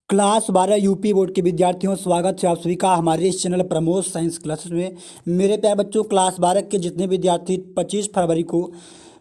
Class 12 UP board के विद्यार्थियों, स्वागत है आप सभी का हमारे इस चैनल प्रमोद साइंस क्लासेस में। मेरे प्यारे बच्चों, क्लास 12 के जितने विद्यार्थी 25 फरवरी को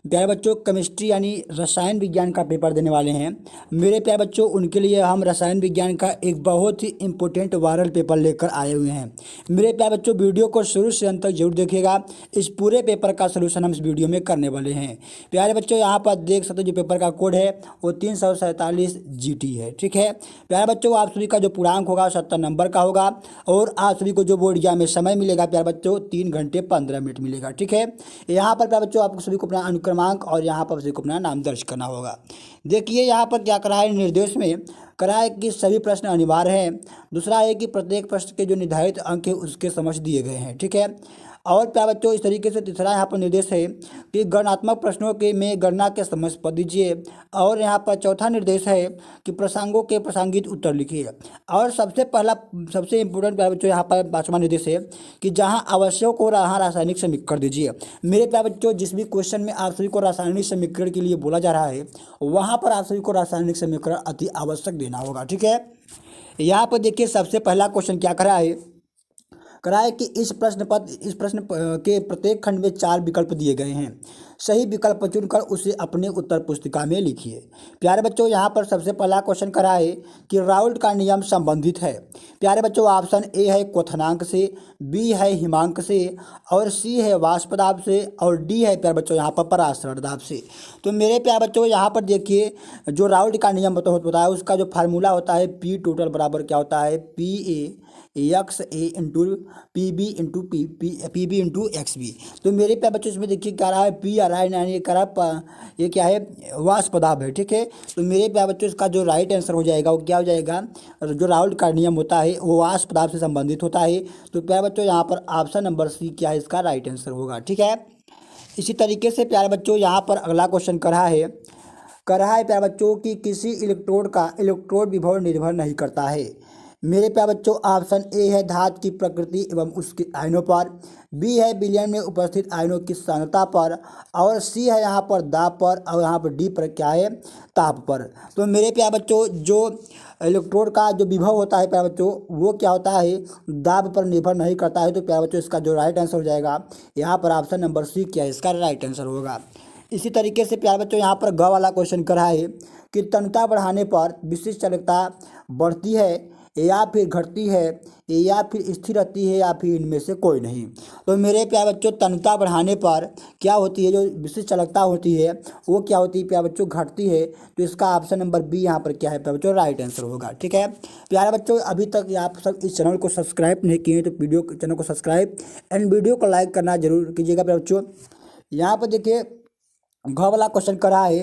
प्यारे बच्चों केमिस्ट्री यानी रसायन विज्ञान का पेपर देने वाले हैं, मेरे प्यारे बच्चों उनके लिए हम रसायन विज्ञान का एक बहुत ही इम्पोर्टेंट वायरल पेपर लेकर आए हुए हैं। मेरे प्यारे बच्चों, वीडियो को शुरू से अंत तक जरूर देखिएगा। इस पूरे पेपर का सलूशन हम इस वीडियो में करने वाले हैं। प्यारे बच्चों, यहाँ पर देख सकते हो जो पेपर का कोड है वो 347 GT है। ठीक है प्यारे बच्चों, आप सभी का जो पूर्णांक होगा 70 नंबर का होगा और आप सभी को जो बोर्ड एग्जाम में समय मिलेगा प्यारे बच्चों 3 घंटे 15 मिनट मिलेगा। ठीक है, यहाँ पर प्यारे बच्चों आपको सभी को अपना अनुक्रमांक और यहाँ पर सभी को अपना नाम दर्ज करना होगा। देखिए यहाँ पर क्या करा है, निर्देश में करा है कि सभी प्रश्न अनिवार्य हैं। दूसरा है कि प्रत्येक प्रश्न के जो निर्धारित अंक है उसके समझ दिए गए हैं। ठीक है, और प्यारे बच्चों इस तरीके से तीसरा यहाँ पर निर्देश है कि गणनात्मक प्रश्नों के में गणना के समझ पद दीजिए। और यहाँ पर चौथा निर्देश है कि प्रसंगों के प्रसंगित उत्तर लिखिए। और सबसे इम्पोर्टेंट प्यारे बच्चों यहाँ पर 5वां निर्देश है कि जहाँ आवश्यक हो वहाँ रासायनिक समीकरण दीजिए। मेरे प्यारे बच्चों, जिस भी क्वेश्चन में आप सभी को रासायनिक समीकरण के लिए बोला जा रहा है वहाँ पर आप सभी को रासायनिक समीकरण अति आवश्यक देना होगा। ठीक है, यहाँ पर देखिए सबसे पहला क्वेश्चन क्या करा है कि इस प्रश्न के प्रत्येक खंड में 4 विकल्प दिए गए हैं। सही विकल्प चुनकर उसे अपने उत्तर पुस्तिका में लिखिए। प्यारे बच्चों, यहाँ पर सबसे पहला क्वेश्चन करा है कि राउल्ट का नियम संबंधित है। प्यारे बच्चों, ऑप्शन ए है क्वथनांक से, बी है हिमांक से, और सी है वाष्प दाब से, और डी है प्यारे बच्चों यहाँ पर परासरण दाब से। तो मेरे प्यारे बच्चों यहाँ पर देखिए जो राउल्ट का नियम होता है उसका जो फार्मूला होता है पी टोटल बराबर क्या होता है, PA into P B into X B. तो मेरे प्यारे बच्चों इसमें देखिए क्या रहा है, पी आ रहा है यानी ये क्या है, वाष्प दाब है। ठीक है, तो मेरे प्यारे बच्चों इसका जो राइट आंसर हो जाएगा वो क्या हो जाएगा, जो राउल्ट का नियम होता है वो वाष्प दाब से संबंधित होता है। तो प्यारे बच्चों यहाँ पर ऑप्शन नंबर सी क्या है, इसका राइट आंसर होगा। ठीक है, इसी तरीके से प्यारे बच्चों यहाँ पर अगला क्वेश्चन कर रहा है प्यारे बच्चों कि किसी इलेक्ट्रोड का इलेक्ट्रोड विभव निर्भर नहीं करता है। मेरे प्यारे बच्चों ऑप्शन ए है धातु की प्रकृति एवं उसके आयनों पर, बी है विलयन में उपस्थित आयनों की सांद्रता पर, और सी है यहाँ पर दाब पर, और यहाँ पर डी पर क्या है, ताप पर। तो मेरे प्यारे बच्चों जो इलेक्ट्रोड का जो विभव होता है प्यारे बच्चों वो क्या होता है, दाब पर निर्भर नहीं करता है। तो प्यारे बच्चों इसका जो राइट आंसर हो जाएगा यहाँ पर ऑप्शन नंबर सी क्या है, इसका राइट आंसर होगा। इसी तरीके से प्यारे बच्चों यहाँ पर ग वाला क्वेश्चन करा है कि तन्यता बढ़ाने पर विशिष्ट चालकता बढ़ती है या फिर घटती है या फिर स्थिर रहती है या फिर इनमें से कोई नहीं। तो मेरे प्यारे बच्चों तन्यता बढ़ाने पर क्या होती है, जो विशिष्ट चालकता होती है वो क्या होती है प्यारे बच्चों, घटती है। तो इसका ऑप्शन नंबर बी यहाँ पर क्या है प्यारे बच्चों, राइट आंसर होगा। ठीक है प्यारे बच्चों, अभी तक आप सब इस चैनल को सब्सक्राइब नहीं किए तो चैनल को सब्सक्राइब एंड वीडियो को लाइक करना जरूर कीजिएगा। प्यारे बच्चों यहाँ पर देखिए घ वाला क्वेश्चन करा है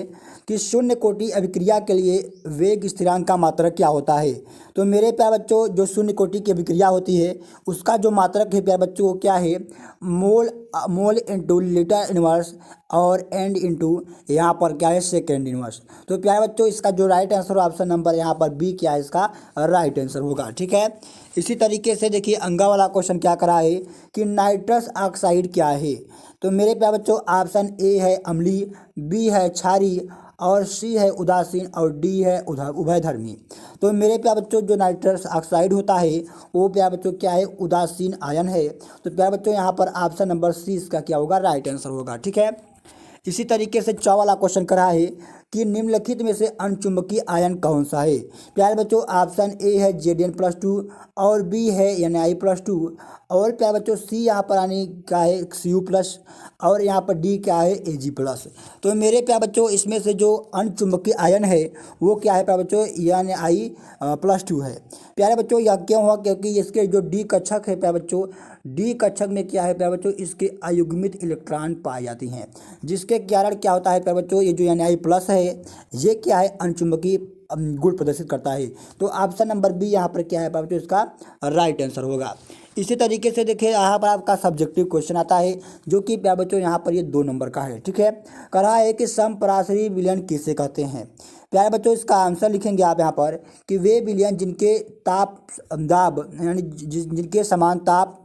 कि शून्य कोटि अभिक्रिया के लिए वेग स्थिरांक का मात्रक क्या होता है। तो मेरे प्यारे बच्चों जो शून्य कोटि की अभिक्रिया होती है उसका जो मात्रक है प्यारे बच्चों वो क्या है, मोल इंटू लीटर इनवर्स और एंड इंटू यहाँ पर क्या है, सेकेंड इनवर्स। तो प्यारे बच्चों इसका जो राइट आंसर ऑप्शन नंबर यहाँ पर बी क्या है, इसका राइट आंसर होगा। ठीक है, इसी तरीके से देखिए अंगा वाला क्वेश्चन क्या करा है कि नाइट्रस ऑक्साइड क्या है। तो मेरे प्यारे बच्चों ऑप्शन ए है अम्लीय, बी है क्षारीय, और सी है उदासीन, और डी है उभयधर्मी। तो मेरे प्यारे बच्चों जो नाइट्रस ऑक्साइड होता है वो प्यारे बच्चों क्या है, उदासीन आयन है। तो प्यारे बच्चों यहाँ पर ऑप्शन नंबर सी इसका क्या होगा, राइट आंसर होगा। ठीक है, इसी तरीके से 4 वाला क्वेश्चन करा है कि निम्नलिखित में से अणचुंबकीय आयन कौन सा है। प्यारे बच्चों ऑप्शन ए है Zn+2, और बी है Na+2, और प्यारे बच्चों सी यहाँ पर आने का है Cu+, और यहाँ पर डी क्या है, Ag+। तो मेरे प्यारे बच्चों इसमें से जो अणचुंबकीय आयन है वो क्या है प्यारे बच्चों, Na+2 है। प्यारे बच्चों यह क्यों हुआ, क्योंकि इसके जो डी कक्षक है प्यारे बच्चों, डी कक्षक में क्या है प्यारे बच्चों, इसके अयुग्मित इलेक्ट्रॉन पाए जाती हैं, जिसके कारण क्या होता है प्यारे बच्चों ये जो Na+ है ये क्या है, अणचुंबकीय गुण प्रदर्शित करता है। तो ऑप्शन नंबर बी यहाँ पर क्या है प्यारे बच्चों, इसका राइट आंसर होगा। इसी तरीके से देखिए यहाँ पर आपका सब्जेक्टिव क्वेश्चन आता है जो कि प्यारे बच्चों यहाँ पर ये 2 नंबर का है। ठीक है, कहा है कि समपराशरी विलयन किसे कहते हैं। प्यारे बच्चों इसका आंसर लिखेंगे आप यहाँ पर कि वे विलयन जिनके ताप दाब यानी जिनके समान ताप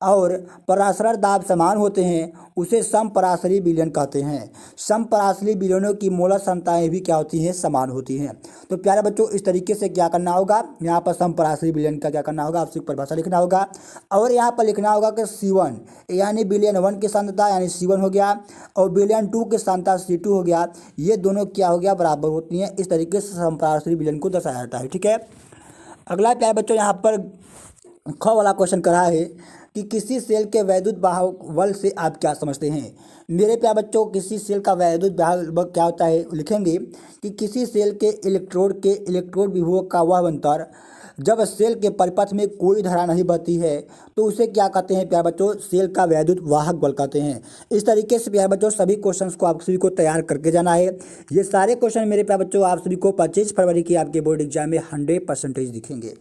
और पराशर दाब समान होते हैं उसे समपराशरी विलयन कहते हैं। समपराशरी विलयनों की मोलर क्षमताएं भी क्या होती हैं, समान होती हैं। तो प्यारे बच्चों इस तरीके से क्या करना होगा, यहाँ पर समपराशरी विलयन का क्या करना होगा, आपसे परिभाषा लिखना होगा और यहाँ पर लिखना होगा कि C1 यानी विलयन 1 की सांद्रता यानी C1 हो गया और विलयन 2 की सांद्रता C2 हो गया, ये दोनों क्या हो गया, बराबर होती हैं। इस तरीके से समपराशरी विलयन को दर्शाया जाता है। ठीक है, अगला प्यारे बच्चों यहाँ पर ख वाला क्वेश्चन करा है कि किसी सेल के वैद्युत बाहुबल से आप क्या समझते हैं। मेरे प्यारे बच्चों किसी सेल का वैद्युत बाहुबल क्या होता है, लिखेंगे कि किसी सेल के इलेक्ट्रोड विभव का वह अंतर जब सेल के परिपथ में कोई धारा नहीं बहती है तो उसे क्या कहते हैं प्यारे बच्चों, सेल का वैद्युत वाहक बल कहते हैं। इस तरीके से प्यारे बच्चों सभी क्वेश्चंस को आप सभी को तैयार करके जाना है। ये सारे क्वेश्चन मेरे प्यारे बच्चों आप सभी को 25 फरवरी की आपके बोर्ड एग्जाम में 100% दिखेंगे।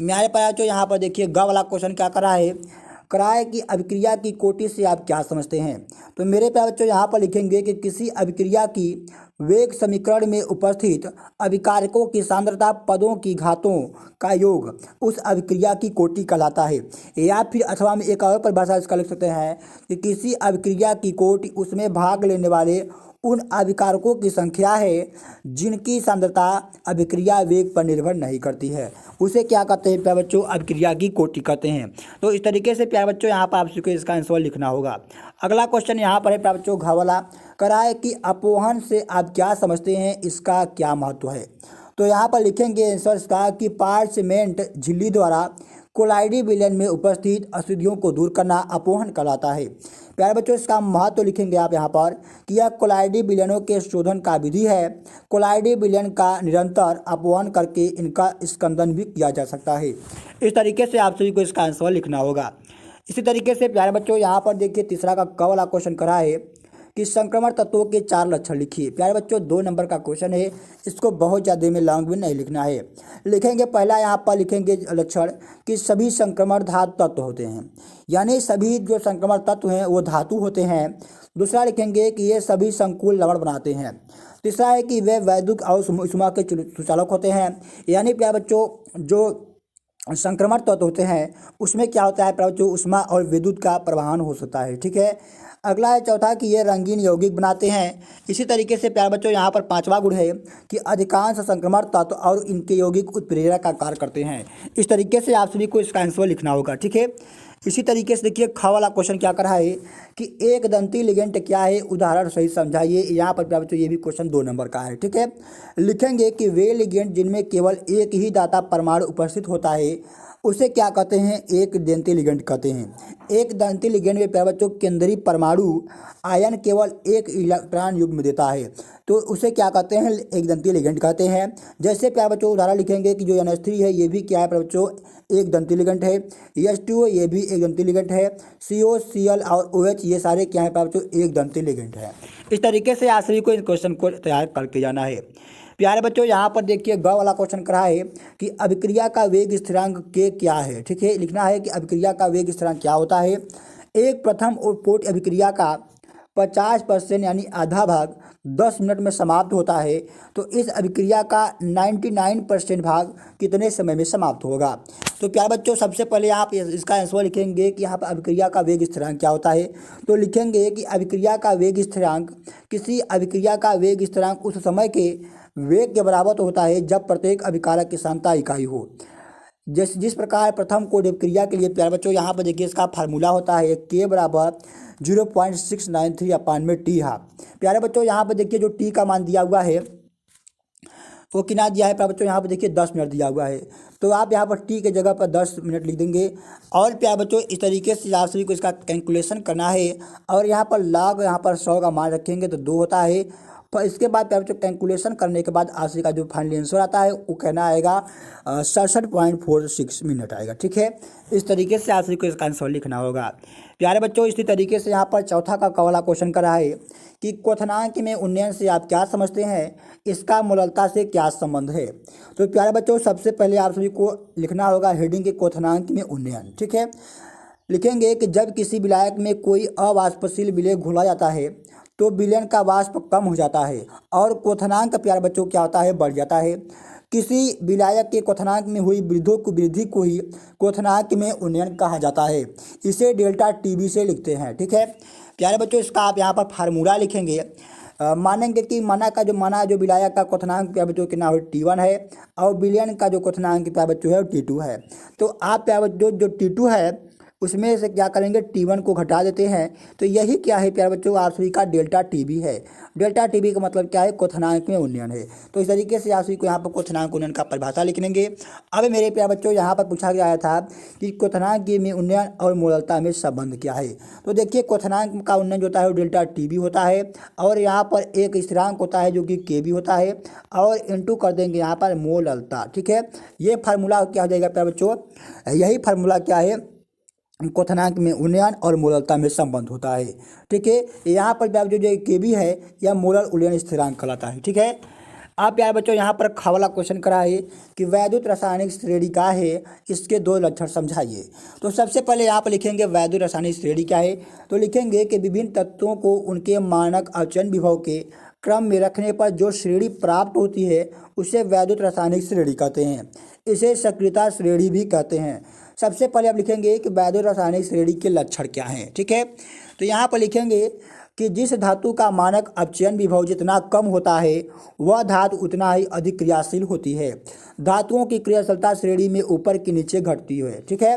मेरे प्यारे बच्चों यहाँ पर देखिए ग वाला क्वेश्चन क्या करा है कि अभिक्रिया की कोटि से आप क्या समझते हैं। तो मेरे प्यारे बच्चों यहाँ पर लिखेंगे कि किसी अभिक्रिया की वेग समीकरण में उपस्थित अभिकारकों की सांद्रता पदों की घातों का योग उस अभिक्रिया की कोटि कहलाता है। या फिर अथवा में एक और परिभाषा इसका लिख सकते हैं कि किसी अभिक्रिया की कोटि उसमें भाग लेने वाले उन अभिकारकों की संख्या है जिनकी सांद्रता अभिक्रिया वेग पर निर्भर नहीं करती है, उसे क्या कहते हैं प्यारे बच्चों, अभिक्रिया की कोटि कहते हैं। तो इस तरीके से प्यारे बच्चों यहाँ पर आप सबको इसका आंसर लिखना होगा। अगला क्वेश्चन यहाँ पर है प्यारे बच्चों घ वाला, कराए कि अपोहन से आप क्या समझते हैं, इसका क्या महत्व है। तो यहाँ पर लिखेंगे आंसर इसका कि पार्चमेंट झिल्ली द्वारा कोलाइडी विलयन में उपस्थित अशुद्धियों को दूर करना अपोहन कहलाता है। प्यारे बच्चों इसका महत्व तो लिखेंगे आप यहाँ पर कि यह कोलाइडी विलयनों के शोधन का विधि है। कोलाइडी विलयन का निरंतर अपवहन करके इनका स्कंदन भी किया जा सकता है। इस तरीके से आप सभी को इसका आंसर लिखना होगा। इसी तरीके से प्यारे बच्चों यहाँ पर देखिए तीसरा का क वाला क्वेश्चन करा है कि संक्रमण तत्वों के 4 लक्षण लिखिए। प्यारे बच्चों 2 नंबर का क्वेश्चन है, इसको बहुत ज़्यादा में लॉन्ग भी नहीं लिखना है। लिखेंगे पहला यहाँ पर लिखेंगे लक्षण कि सभी संक्रमण धातु तत्व होते हैं, यानी सभी जो संक्रमण तत्व हैं वो धातु होते हैं। दूसरा लिखेंगे कि ये सभी संकुल लवण बनाते हैं। तीसरा है कि वे वैद्युत और ऊष्मा के सुचालक होते हैं, यानी प्यारे बच्चों जो संक्रमण तत्व होते हैं उसमें क्या होता है प्यारे बच्चों, ऊष्मा और विद्युत का प्रवाहन हो सकता है। ठीक है, अगला है चौथा कि ये रंगीन यौगिक बनाते हैं। इसी तरीके से प्यारे बच्चों यहाँ पर 5वां गुण है कि अधिकांश संक्रमण तत्व और इनके यौगिक उत्प्रेरक का कार्य करते हैं। इस तरीके से आप सभी को इसका आंसर लिखना होगा। ठीक है, इसी तरीके से देखिए ख वाला क्वेश्चन क्या करा है कि एक दंती लिगेंड क्या है, उदाहरण सही समझाइए। यहाँ पर प्यारे बच्चों ये भी क्वेश्चन 2 नंबर का है। ठीक है, लिखेंगे कि वे लिगेंड जिनमें केवल एक ही दाता परमाणु उपस्थित होता है उसे क्या कहते हैं, एक दंती लिगेंड कहते हैं। एक दंती लिगेंड में प्यारे बच्चों केंद्रीय परमाणु आयन केवल एक इलेक्ट्रॉन युग्म देता है तो उसे क्या कहते हैं, एक दंती लिगेंड कहते हैं। जैसे प्यारे बच्चों उदाहरण लिखेंगे कि जो NH3 है ये भी क्या है प्यारे बच्चों, एक दंती लिगेंड है। H2O ये भी एक दंती लिगेंड है। CO, Cl और OH ये सारे क्या है प्यारे बच्चों, एक दंती लिगेंड है। इस तरीके से आप सभी को इस क्वेश्चन को तैयार करके जाना है। प्यारे बच्चों यहाँ पर देखिए ग वाला क्वेश्चन करा है कि अभिक्रिया का वेग स्थिरांक के क्या है। ठीक है, लिखना है कि अभिक्रिया का वेग स्थिरांक क्या होता है। एक प्रथम और पोट अभिक्रिया का 50% यानी आधा भाग 10 मिनट में समाप्त होता है तो इस अभिक्रिया का 99% भाग कितने समय में समाप्त होगा। तो प्यारे बच्चों सबसे पहले आप इसका आंसर लिखेंगे कि यहाँ पर अभिक्रिया का वेग स्थिरांक क्या होता है। तो लिखेंगे कि अभिक्रिया का वेग स्थिरांक, किसी अभिक्रिया का वेग स्थिरांक उस समय के वेग के बराबर होता है जब प्रत्येक अभिकारक की सांद्रता इकाई हो। जिस प्रकार प्रथम कोड अभिक्रिया के लिए प्यारे बच्चों यहाँ पर देखिए इसका फार्मूला होता है K बराबर 0.693 अपान में T हाफ। प्यारे बच्चों यहाँ पर देखिए जो T का मान दिया हुआ है वो कितना दिया है प्यारे बच्चों, यहाँ पर देखिए 10 मिनट दिया हुआ है तो आप यहाँ पर T के जगह पर 10 मिनट लिख देंगे। और प्यारे बच्चों इस तरीके से आप सभी को इसका कैलकुलेशन करना है और यहाँ पर log यहाँ पर 100 का मान रखेंगे तो 2 होता है। तो इसके बाद प्यारे बच्चों कैलकुलेशन करने के बाद आंसर का जो फाइनल आंसर आता है वो कहना आएगा 67.46 मिनट आएगा। ठीक है, इस तरीके से आंसर को इसका आंसर लिखना होगा। प्यारे बच्चों इसी तरीके से यहाँ पर चौथा का वाला क्वेश्चन करा है कि क्वथनांक में उन्नयन से आप क्या समझते हैं, इसका मूललता से क्या संबंध है। तो प्यारे बच्चों सबसे पहले आप सभी को लिखना होगा हेडिंग के क्वथनांक में उन्नयन। ठीक है, लिखेंगे कि जब किसी विलायक में कोई अवाष्पशील विलेय घोला जाता है तो विलयन का वाष्प कम हो जाता है और क्वथनांक प्यारे बच्चों क्या होता है, बढ़ जाता है। किसी विलायक के क्वथनांक में हुई वृद्धि को ही क्वथनांक में उन्नयन कहा जाता है। इसे डेल्टा टीबी से लिखते हैं। ठीक है प्यारे बच्चों, इसका आप यहाँ पर फार्मूला लिखेंगे। मानेंगे कि माना जो विलायक का क्वथनांक प्यारे बच्चों कितना हो T1 है और विलयन का जो क्वथनांक प्यारे बच्चों है वो T2 है। तो आप प्यारे बच्चों जो T2 है उसमें से क्या करेंगे, T1 को घटा देते हैं। तो यही क्या है प्यारे बच्चों, आप सभी का डेल्टा टीबी है। डेल्टा टीबी का मतलब क्या है, क्वथनांक में उन्नयन है। तो इस तरीके से आप सभी को यहाँ पर क्वथनांक उन्नयन का परिभाषा लिख लेंगे। अब मेरे प्यारे बच्चों यहाँ पर पूछा गया था कि क्वथनांक में उन्नयन और मोललता में संबंध क्या है। तो देखिए क्वथनांक का उन्नयन जो होता है वो डेल्टा टीबी होता है और यहाँ पर एक स्थिरांक होता है जो कि केबी होता है और इंटू कर देंगे यहाँ पर मोललता। ठीक है, ये फार्मूला क्या हो जाएगा प्यारे बच्चों, यही फार्मूला क्या है, क्वथनांक में उन्नयन और मोललता में संबंध होता है। ठीक है, यहाँ पर जो केबी है यह मोलर उन्नयन स्थिरांक कहलाता है। ठीक है, आप प्यारे बच्चों यहाँ पर वाला क्वेश्चन करा है कि वैद्युत रासायनिक श्रेणी क्या है, इसके दो लक्षण समझाइए। तो सबसे पहले यहाँ पर लिखेंगे वैद्युत रासायनिक श्रेणी क्या है। तो लिखेंगे कि विभिन्न तत्वों को उनके मानक अपचयन विभव के क्रम में रखने पर जो श्रेणी प्राप्त होती है उसे वैद्युत रासायनिक श्रेणी कहते हैं। इसे सक्रियता श्रेणी भी कहते हैं। सबसे पहले आप लिखेंगे कि वैद्युत रासायनिक श्रेणी के लक्षण क्या हैं। ठीक है, तो यहाँ पर लिखेंगे कि जिस धातु का मानक अपचयन विभव जितना कम होता है वह धातु उतना ही अधिक क्रियाशील होती है। धातुओं की क्रियाशीलता श्रेणी में ऊपर की नीचे घटती है। ठीक है,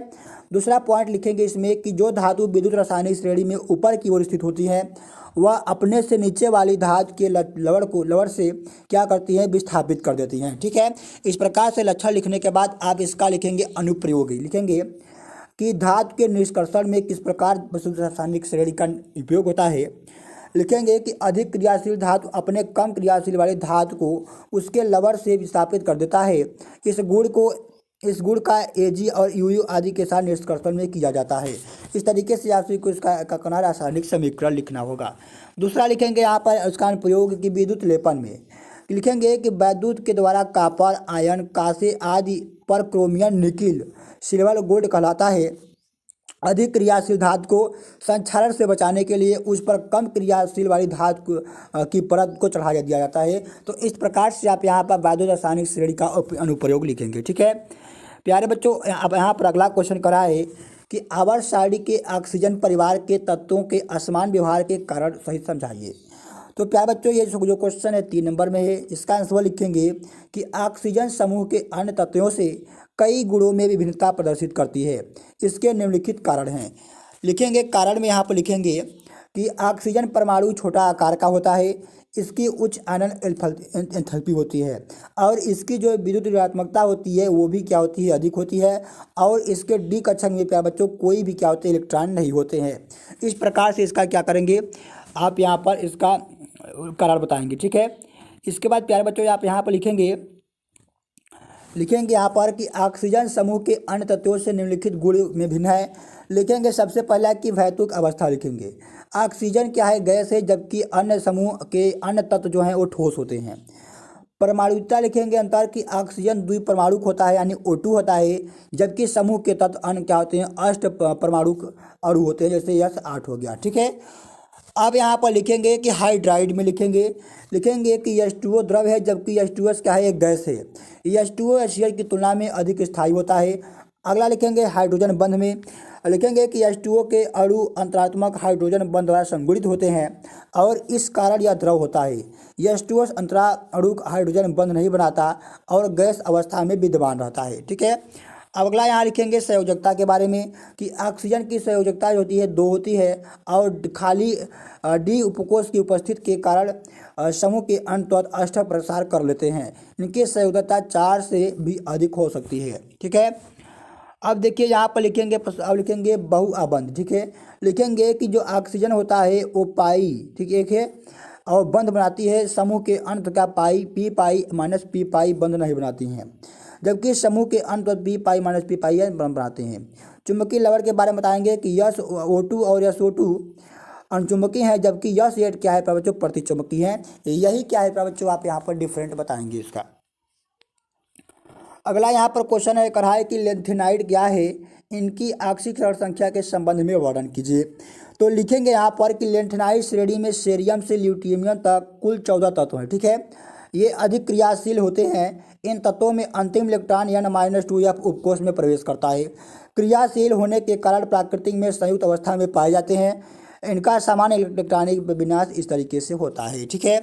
दूसरा पॉइंट लिखेंगे इसमें कि जो धातु विद्युत रासायनिक श्रेणी में ऊपर की ओर स्थित होती है वह अपने से नीचे वाली धातु के लवण से क्या करती हैं, विस्थापित कर देती हैं। ठीक है, इस प्रकार से लक्षण लिखने के बाद आप इसका लिखेंगे अनुप्रयोगी। लिखेंगे कि धातु के निष्कर्षण में किस प्रकार विद्युत रासायनिक श्रेणी का उपयोग होता है। लिखेंगे कि अधिक क्रियाशील धातु अपने कम क्रियाशील वाली धातु को उसके लवण से विस्थापित कर देता है। इस गुण का Ag और Uu आदि के साथ निष्कर्षण में किया जाता है। इस तरीके से आप सभी को इसका करना रासायनिक समीकरण लिखना होगा। दूसरा लिखेंगे यहाँ पर उसका अनुप्रयोग की विद्युत लेपन में। लिखेंगे कि वैद्युत के द्वारा कॉपर, आयरन, कांसे आदि पर क्रोमियम, निकिल, सिल्वर, गोल्ड कहलाता है। अधिक क्रियाशील धातु को संक्षारण से बचाने के लिए उस पर कम क्रियाशील वाली धातु की परत को चढ़ा दिया जाता है। तो इस प्रकार से आप यहाँ पर वैद्युत रासायनिक श्रेणी का अनुप्रयोग लिखेंगे। ठीक है प्यारे बच्चों, अब यहाँ पर अगला क्वेश्चन करा है कि आवर्त सारणी के ऑक्सीजन परिवार के तत्वों के असमान व्यवहार के कारण सही समझाइए। तो प्यारे बच्चों ये जो क्वेश्चन है 3 नंबर में है। इसका आंसर लिखेंगे कि ऑक्सीजन समूह के अन्य तत्वों से कई गुणों में विभिन्नता प्रदर्शित करती है। इसके निम्नलिखित कारण हैं। लिखेंगे कारण में यहाँ पर लिखेंगे कि ऑक्सीजन परमाणु छोटा आकार का होता है, इसकी उच्च आयनन एंथैल्पी होती है और इसकी जो विद्युत ऋणात्मकता होती है वो भी क्या होती है, अधिक होती है और इसके डी कक्षक में प्यारे बच्चों कोई भी क्या होते हैं, इलेक्ट्रॉन नहीं होते हैं। इस प्रकार से इसका क्या करेंगे, आप यहाँ पर इसका कारण बताएंगे। ठीक है, इसके बाद प्यारे बच्चों आप यहाँ पर लिखेंगे यहाँ पर कि ऑक्सीजन समूह के अन्य तत्वों से निम्नलिखित गुण में भिन्न है। लिखेंगे सबसे पहला कि वैतुक अवस्था। लिखेंगे ऑक्सीजन क्या है, गैस है, जबकि अन्य समूह के अन्य तत्व जो हैं वो ठोस होते हैं। परमाणुता लिखेंगे अंतर कि ऑक्सीजन द्विपरमाणुक होता है यानी O2 होता है, जबकि समूह के तत्व अन्य क्या होते हैं, अष्ट परमाणुक अणु होते हैं, जैसे S8 हो गया। ठीक है, अब यहाँ पर लिखेंगे कि हाइड्राइड में लिखेंगे कि H2O द्रव है, जबकि H2S क्या है, एक गैस है। H2O HCl की तुलना में अधिक स्थायी होता है। अगला लिखेंगे हाइड्रोजन बंध में। लिखेंगे कि H2O के अणु अंतरात्मक हाइड्रोजन बंध द्वारा संगुणित होते हैं और इस कारण यह द्रव होता है। H2S अंतरा अणु हाइड्रोजन बंध नहीं बनाता और गैस अवस्था में विद्यमान रहता है। ठीक है, अब अगला यहाँ लिखेंगे संयोजकता के बारे में कि ऑक्सीजन की संयोजकता जो होती है 2 होती है और खाली डी उपकोष की उपस्थिति के कारण समूह के अन्य तत्व अष्टक प्रसार कर लेते हैं। इनकी संयोजकता 4 से भी अधिक हो सकती है। ठीक है, अब देखिए यहाँ पर लिखेंगे बहुआबंध। ठीक है, लिखेंगे कि जो ऑक्सीजन होता है वो पाई, ठीक है, और बंध बनाती है, समूह के अंत का पाई पी पाई माइनस पी पाई बंध नहीं बनाती हैं, जबकि समूह के अंत पी पाई माइनस पी पाई बनाते हैं। चुंबकीय लवण के बारे में बताएंगे कि SO2 और SO2 अणुचुंबकीय हैं, जबकि S8 क्या है प्यारे बच्चों, प्रतिचुंबकीय है। यही क्या है प्यारे बच्चों, आप यहाँ पर डिफरेंट बताएंगे इसका। अगला यहाँ पर क्वेश्चन है कढ़ाई की लेंथेनाइड क्या है, इनकी ऑक्सीकरण संख्या के संबंध में वर्णन कीजिए। तो लिखेंगे यहाँ पर कि लेंथेनाइड श्रेणी में सेरियम से ल्यूटियम तक कुल 14 तत्व हैं। ठीक है, ये अधिक क्रियाशील होते हैं। इन तत्वों में अंतिम इलेक्ट्रॉन N-2f उपकोष में प्रवेश करता है। क्रियाशील होने के कारण प्राकृतिक में संयुक्त अवस्था में पाए जाते हैं। इनका सामान्य इलेक्ट्रॉनिक विन्यास इस तरीके से होता है। ठीक है,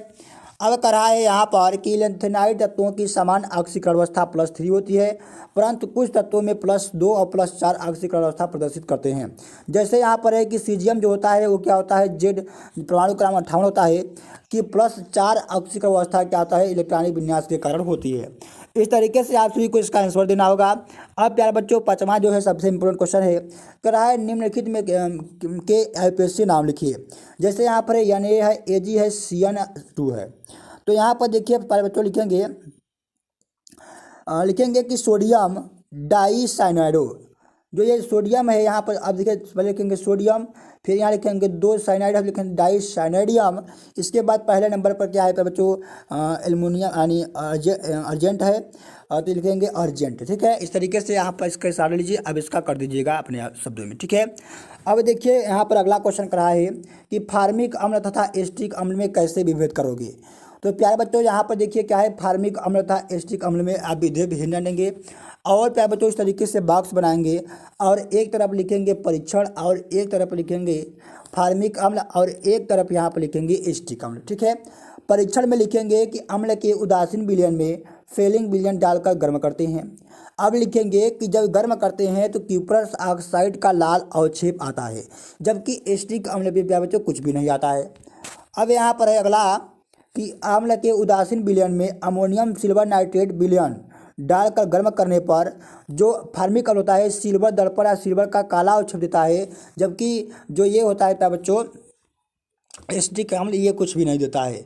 अब कहा है यहाँ पर कि लैंथेनाइड तत्वों की समान ऑक्सीकरण अवस्था +3 होती है, परंतु कुछ तत्वों में +2 और +4 ऑक्सीकरण अवस्था प्रदर्शित करते हैं। जैसे यहाँ पर है कि सीजियम जो होता है वो क्या होता है, जेड परमाणु क्रमांक 58 होता है कि +4 ऑक्सीकरण अवस्था क्या होता है, इलेक्ट्रॉनिक विन्यास के कारण होती है। इस तरीके से आप सभी को इसका आंसर देना होगा। अब प्यारे बच्चों, पाँचवां जो है सबसे इम्पोर्टेंट क्वेश्चन है, कह रहा है निम्नलिखित में के आईपीएससी नाम लिखिए। जैसे यहाँ पर Na है, Ag है, Cn2 है। तो यहाँ पर देखिए प्यारे बच्चों लिखेंगे कि सोडियम डाइसाइनाइडो, जो ये सोडियम है यहाँ पर, अब देखिए पहले लिखेंगे सोडियम, फिर यहाँ लिखेंगे 2 साइनाइड, अब लिखेंगे डाइसाइनाइडियम। इसके बाद पहले नंबर पर क्या है प्यारे बच्चों, एल्युमिनियम यानी अर्जेंट है, तो लिखेंगे अर्जेंट। ठीक है, इस तरीके से यहाँ पर इसका इशारा लीजिए। अब इसका कर दीजिएगा अपने शब्दों में। ठीक है, अब देखिए यहाँ पर अगला क्वेश्चन कर रहा है कि फार्मिक अम्ल तथा एस्टिक अम्ल में कैसे विभेद करोगे। तो प्यारे बच्चों यहाँ पर देखिए क्या है, फार्मिक अम्ल तथा एस्टिक अम्ल में आप विभेद जानेंगे। और प्यारे बच्चों इस तरीके से बॉक्स बनाएंगे और एक तरफ लिखेंगे परीक्षण और एक तरफ लिखेंगे फार्मिक अम्ल और एक तरफ यहाँ पर लिखेंगे एस्टिक अम्ल। ठीक है, परीक्षण में लिखेंगे कि अम्ल के उदासीन विलयन में फेलिंग विलयन डालकर गर्म करते हैं। अब लिखेंगे कि जब गर्म करते हैं तो क्यूप्रस ऑक्साइड का लाल अवक्षेप आता है, जबकि एस्टिक अम्ल में प्यारे बच्चों कुछ भी नहीं आता है। अब यहाँ पर है अगला कि अम्ल के उदासीन विलयन में अमोनियम सिल्वर नाइट्रेट विलयन डालकर गर्म करने पर जो फार्मिक अम्ल होता है सिल्वर दर्पण या सिल्वर का काला अवक्षेप देता है, जबकि जो ये होता है प्यारे बच्चों एस्टिक अम्ल ये कुछ भी नहीं देता है।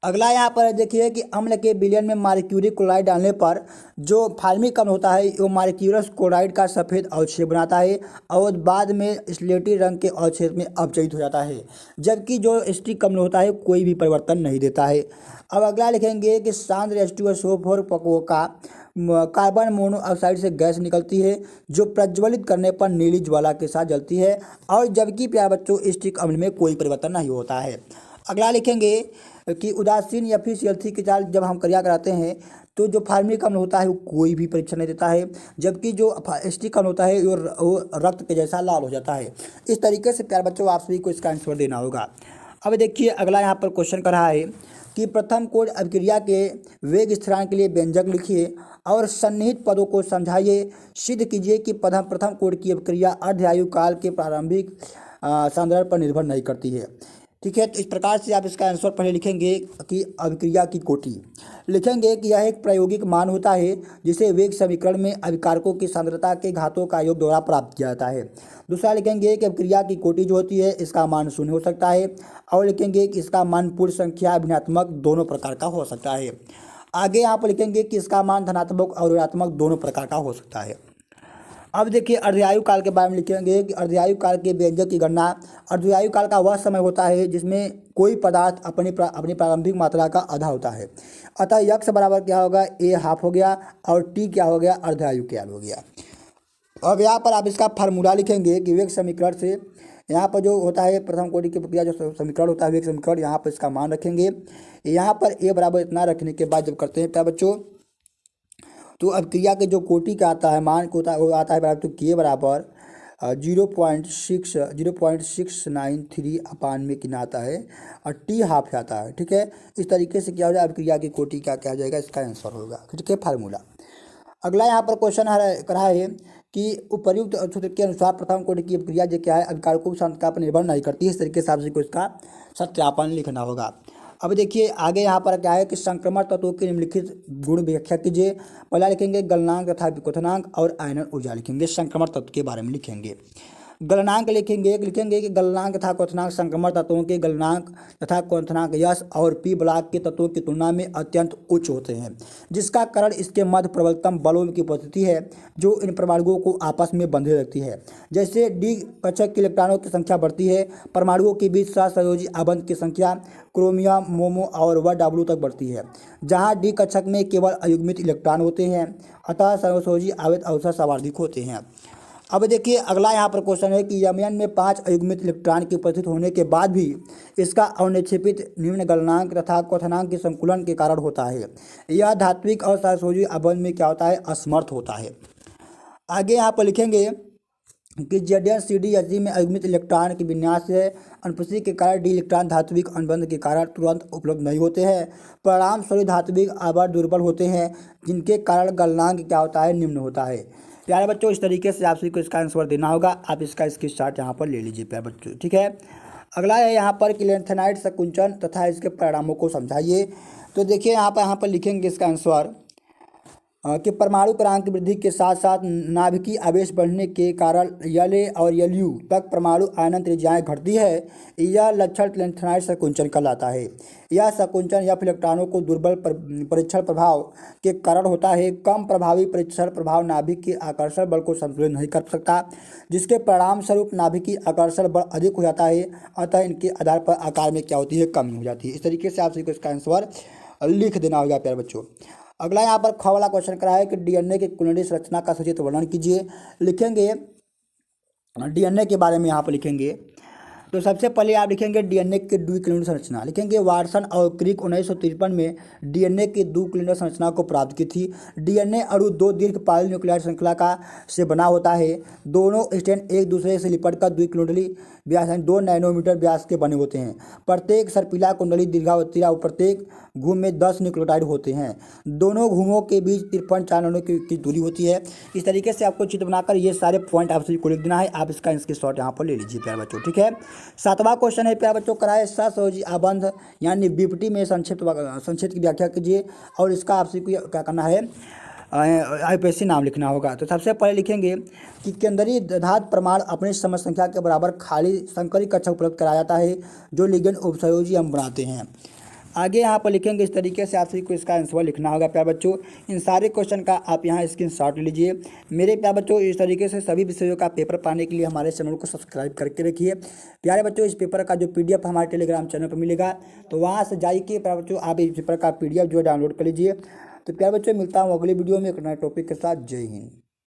अगला यहाँ पर देखिए कि अम्ल के विलयन में मर्क्यूरी क्लोराइड डालने पर जो फार्मिक अम्ल होता है वो मर्क्यूरस क्लोराइड का सफ़ेद अवक्षेप बनाता है और बाद में स्लेटी रंग के अवक्षेप में अपचयित हो जाता है, जबकि जो एस्टिक अम्ल होता है कोई भी परिवर्तन नहीं देता है। अब अगला लिखेंगे कि सांद्र H2SO4 का कार्बन मोनोऑक्साइड से गैस निकलती है जो प्रज्वलित करने पर नीली ज्वाला के साथ जलती है, और जबकि प्यारे बच्चों एस्टिक अम्ल में कोई परिवर्तन नहीं होता है। अगला लिखेंगे कि उदासीन FeCl3 के साथ जब हम क्रिया कराते हैं तो जो फार्मिक अम्ल होता है वो कोई भी परीक्षण नहीं देता है, जबकि जो एस्टिक अम्ल होता है वो रक्त के जैसा लाल हो जाता है। इस तरीके से प्यारे बच्चों आप सभी को इसका आंसर देना होगा। अब देखिए अगला यहाँ पर क्वेश्चन कर रहा है कि प्रथम कोड अभिक्रिया के वेग स्थिरांक के लिए व्यंजक लिखिए और सन्निहित पदों को समझाइए। सिद्ध कीजिए कि प्रथम कोड की अभिक्रिया अर्धआयु काल के प्रारंभिक सांद्रण पर निर्भर नहीं करती है। ठीक है, तो इस प्रकार से आप इसका आंसर पहले लिखेंगे कि अभिक्रिया की कोटि लिखेंगे कि यह एक प्रायोगिक मान होता है जिसे वेग समीकरण में अभिकारकों की सांद्रता के घातों का योग द्वारा प्राप्त किया जाता है। दूसरा लिखेंगे कि अभिक्रिया की कोटि जो होती है इसका मान 0 हो सकता है, और लिखेंगे कि इसका मान पूर्ण संख्या भिन्नात्मक दोनों प्रकार का हो सकता है। आगे यहाँ पर लिखेंगे कि इसका मान धनात्मक और ऋणात्मक दोनों प्रकार का हो सकता है। अब देखिए अर्धआयु काल के बारे में लिखेंगे कि अर्धआयु काल के व्यंजक की गणना। अर्धआयु काल का वह समय होता है जिसमें कोई पदार्थ अपनी प्रारंभिक मात्रा का आधा होता है। अतः यक्स बराबर क्या होगा, A हाफ हो गया और टी क्या हो गया, अर्धआयु काल हो गया। अब यहाँ पर आप इसका फार्मूला लिखेंगे कि वेग समीकरण से यहाँ पर जो होता है प्रथम कोटि की प्रक्रिया जो समीकरण होता है वेग समीकरण, यहाँ पर इसका मान रखेंगे। यहाँ पर A बराबर इतना रखने के बाद जब करते हैं क्या बच्चों, तो अब क्रिया के जो कोटि का आता है मान को होता है वो आता है बराबर तो K बराबर 0.693 अपान में कितना आता है और T हाफ आता है। ठीक है, इस तरीके से क्या हो जाए अब क्रिया की कोटि क्या क्या हो जाएगा, इसका आंसर होगा। ठीक है, फार्मूला। अगला यहाँ पर क्वेश्चन करा है कि उपर्युक्त सूत्र के अनुसार प्रथम कोटि की क्रिया जो क्या है अभिकारकों की सांद्रता पर निर्भर नहीं करती है। इस तरीके से आपको इसका सत्यापन लिखना होगा। अब देखिए आगे यहाँ पर क्या है कि संक्रमण तत्वों के निम्नलिखित गुण व्याख्या कीजिए। पहला लिखेंगे गलनांक तथा विक्वथनांक और आयनन ऊर्जा लिखेंगे। संक्रमण तत्व के बारे में लिखेंगे। गलनांक लिखेंगे कि गलनांक तथा क्वथनांक संक्रमण तत्वों के गलनांक तथा क्वथनांक यश और पी ब्लॉक के तत्वों की तुलना में अत्यंत उच्च होते हैं, जिसका कारण इसके मध्य प्रबलतम बलों की उपस्थिति है जो इन परमाणुओं को आपस में बंधे रखती है। जैसे डी कक्षक के इलेक्ट्रॉनों की संख्या बढ़ती है, परमाणुओं के बीच सहसंयोजी आबंध की संख्या क्रोमियम, मोमो और W तक बढ़ती है। जहाँ डी कक्षक में केवल अयुग्मित इलेक्ट्रॉन होते हैं, अतः सहसंयोजी आवेश अवसर सर्वाधिक होते हैं। अब देखिए अगला यहाँ पर क्वेश्चन है कि यमन में 5 अयुग्मित इलेक्ट्रॉन की उपस्थित होने के बाद भी इसका अनिक्षेपित निम्न गलनांक तथा क्वथनांक के संकुलन के कारण होता है। यह धात्विक और सहसंयोजी आबंध में क्या होता है, असमर्थ होता है। आगे यहाँ पर लिखेंगे कि ZnCdHg में अयुग्मित इलेक्ट्रॉन के विन्यास से अनुपस्थिति के कारण डी इलेक्ट्रॉन धात्विक अनुबंध के कारण तुरंत उपलब्ध नहीं होते हैं। परिणाम स्वरूप धात्विक आबंध दुर्बल होते हैं, जिनके कारण गलनांक क्या होता है, निम्न होता है। प्यारे बच्चों, इस तरीके से आप सभी को इसका आंसर देना होगा। आप इसका स्क्रीनशॉट यहाँ पर ले लीजिए प्यारे बच्चों, ठीक है। अगला है यहाँ पर कि लैंथेनाइड संकुचन तथा इसके परिणामों को समझाइए। तो देखिए यहाँ पर लिखेंगे इसका आंसर कि परमाणु क्रमांक की वृद्धि के साथ साथ नाभिकीय आवेश बढ़ने के कारण La और Lu तक परमाणु आयनन त्रिज्याएं घटती है। यह लक्षण लैंथेनाइड संकुचन कहलाता है। यह संकुचन या इलेक्ट्रॉनों को दुर्बल परीक्षण प्रभाव के कारण होता है। कम प्रभावी परीक्षण प्रभाव नाभिक के आकर्षण बल को संतुलित नहीं कर सकता, जिसके परिणाम स्वरूप नाभिकीय आकर्षण बल अधिक हो जाता है। अतः इनके आधार पर आकार में क्या होती है, कमी हो जाती है। इस तरीके से आप सभी को इसका आंसर लिख देना होगा प्यारे बच्चों। अगला यहाँ पर ख वाला क्वेश्चन करा है कि डीएनए की कुंडली संरचना का सचित्र वर्णन कीजिए। लिखेंगे डीएनए के बारे में यहाँ पर लिखेंगे। तो सबसे पहले आप लिखेंगे डीएनए की द्विकुंडली संरचना। लिखेंगे वाटसन और क्रिक 1953 में डीएनए की द्विकुंडली संरचना को प्राप्त की थी। डीएनए अणु 2 दीर्घ पॉलीन्यूक्लियर श्रृंखला का से बना होता है। दोनों स्ट्रैंड एक दूसरे से लिपट कर द्विकुंडली व्यास 2 नैनोमीटर व्यास के बने होते हैं। प्रत्येक सर्पिला कुंडली दीर्घावृत्तीय और प्रत्येक घूम में 10 न्यूक्लियोटाइड होते हैं। दोनों घूमों के बीच 53.4 नैनो की दूरी होती है। इस तरीके से आपको चित्र बनाकर ये सारे पॉइंट आप सभी को लिख देना है। आप इसका स्क्रीनशॉट यहाँ पर ले लीजिए प्यारे बच्चों, ठीक है। 7वां क्वेश्चन है प्यारे बच्चों, कराए सहसंयोजी आबंध यानी बीपीटी में संक्षिप्त की व्याख्या कीजिए और इसका आप सभी को क्या करना है, आईपीएससी नाम लिखना होगा। तो सबसे पहले लिखेंगे कि केंद्रीय धातु प्रमाण अपनी सम संख्या के बराबर खाली संकरी कक्षा उपलब्ध कराया जाता है, जो लिगेंड उपसंयोजी हम बनाते हैं। आगे यहाँ पर लिखेंगे इस तरीके से आप सभी को इसका आंसर लिखना होगा प्यारे बच्चों। इन सारे क्वेश्चन का आप यहाँ स्क्रीनशॉट लीजिए। मेरे प्यारे बच्चों, इस तरीके से सभी विषयों का पेपर पाने के लिए हमारे चैनल को सब्सक्राइब करके रखिए। प्यारे बच्चों, इस पेपर का जो PDF हमारे टेलीग्राम चैनल पर मिलेगा, तो वहाँ से जाइए प्यारे बच्चों, आप इस पेपर का PDF जो डाउनलोड कर लीजिए। तो प्यारे बच्चों, मिलता हूँ अगले वीडियो में एक नए टॉपिक के साथ। जय हिंद।